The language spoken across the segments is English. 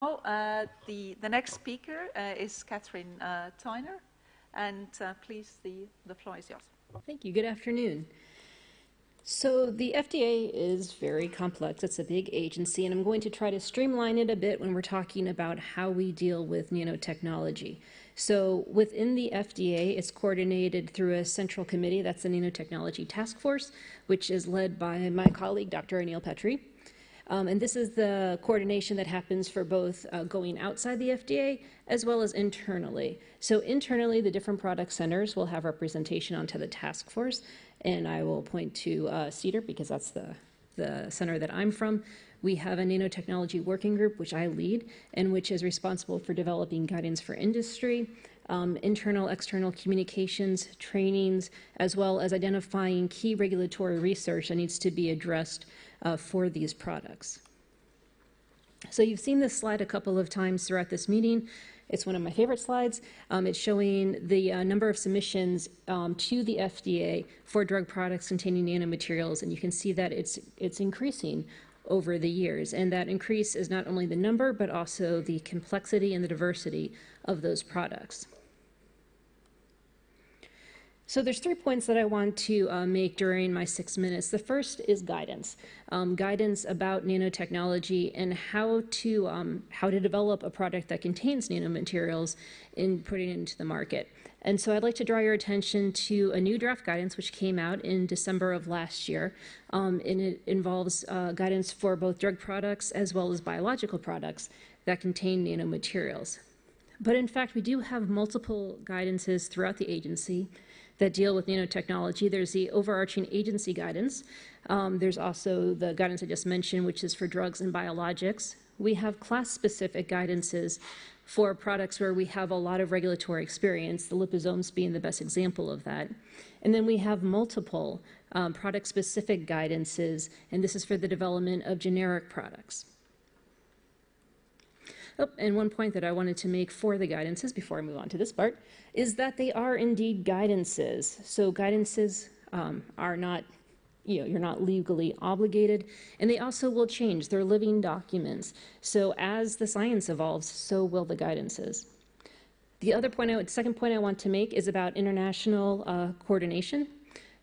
The next speaker is Katherine Tyner, and please, the floor is yours. Thank you. Good afternoon. So the FDA is very complex. It's a big agency, and I'm going to try to streamline it a bit when we're talking about how we deal with nanotechnology. So within the FDA, it's coordinated through a central committee. That's the Nanotechnology Task Force, which is led by my colleague, Dr. Anil Petri. And this is the coordination that happens for both going outside the FDA as well as internally. So internally, the different product centers will have representation onto the task force. And I will point to CDER because that's the center that I'm from. We have a nanotechnology working group, which I lead, and which is responsible for developing guidance for industry, internal, external communications, trainings, as well as identifying key regulatory research that needs to be addressed for these products. So you've seen this slide a couple of times throughout this meeting. It's one of my favorite slides. It's showing the number of submissions to the FDA for drug products containing nanomaterials, and you can see that it's increasing over the years. And that increase is not only the number, but also the complexity and the diversity of those products. So there's 3 points that I want to make during my 6 minutes. The first is guidance. Guidance about nanotechnology and how to develop a product that contains nanomaterials and putting it into the market. And so I'd like to draw your attention to a new draft guidance which came out in December of last year. And it involves guidance for both drug products as well as biological products that contain nanomaterials. But in fact, we do have multiple guidances throughout the agency that deal with nanotechnology. There's the overarching agency guidance. There's also the guidance I just mentioned, which is for drugs and biologics. We have class-specific guidances for products where we have a lot of regulatory experience, the liposomes being the best example of that. And then we have multiple product-specific guidances, and this is for the development of generic products. Oh, and one point that I wanted to make for the guidances before I move on to this part is that they are indeed guidances. So guidances are not, you're not legally obligated, and they also will change. They're living documents. So as the science evolves, so will the guidances. The second point I want to make is about international coordination.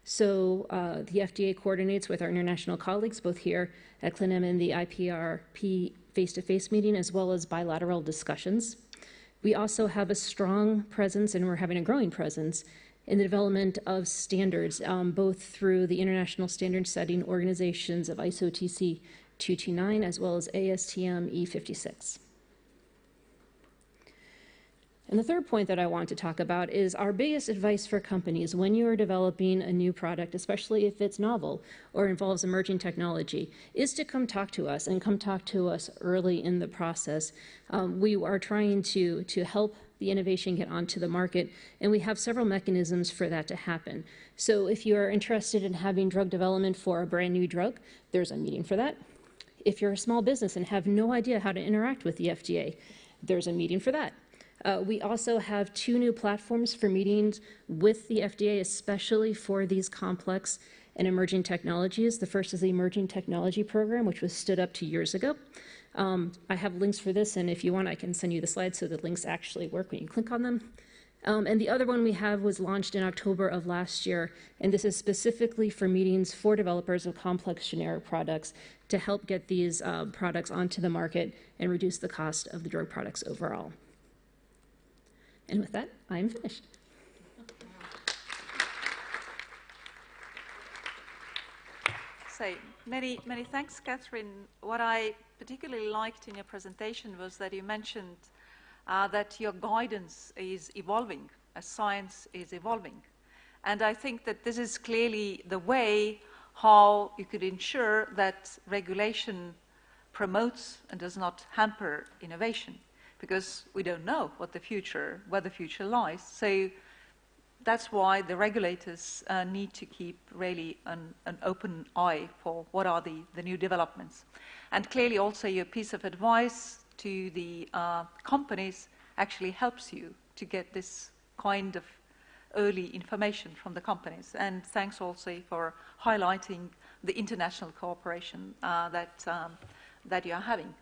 So the FDA coordinates with our international colleagues, both here at CLINAM and the IPRP face-to-face meeting, as well as bilateral discussions. We also have a strong presence, and we're having a growing presence, in the development of standards, both through the international standard setting organizations of ISO TC 229, as well as ASTM E56. And the third point that I want to talk about is our biggest advice for companies when you are developing a new product, especially if it's novel or involves emerging technology, is to come talk to us and come talk to us early in the process. We are trying to help the innovation get onto the market, and we have several mechanisms for that to happen. So if you are interested in having drug development for a brand new drug, there's a meeting for that. If you're a small business and have no idea how to interact with the FDA, there's a meeting for that. We also have 2 new platforms for meetings with the FDA, especially for these complex and emerging technologies. The first is the Emerging Technology Program, which was stood up 2 years ago. I have links for this, and if you want, I can send you the slides so the links actually work when you click on them. And the other one we have was launched in October of last year, and this is specifically for meetings for developers of complex generic products to help get these products onto the market and reduce the cost of the drug products overall. And with that, I am finished. So many thanks, Katherine. What I particularly liked in your presentation was that you mentioned that your guidance is evolving as science is evolving. And I think that this is clearly the way how you could ensure that regulation promotes and does not hamper innovation, because we don't know where the future lies. So that's why the regulators need to keep really an open eye for what are the new developments. And clearly also your piece of advice to the companies actually helps you to get this kind of early information from the companies. And thanks also for highlighting the international cooperation that you are having.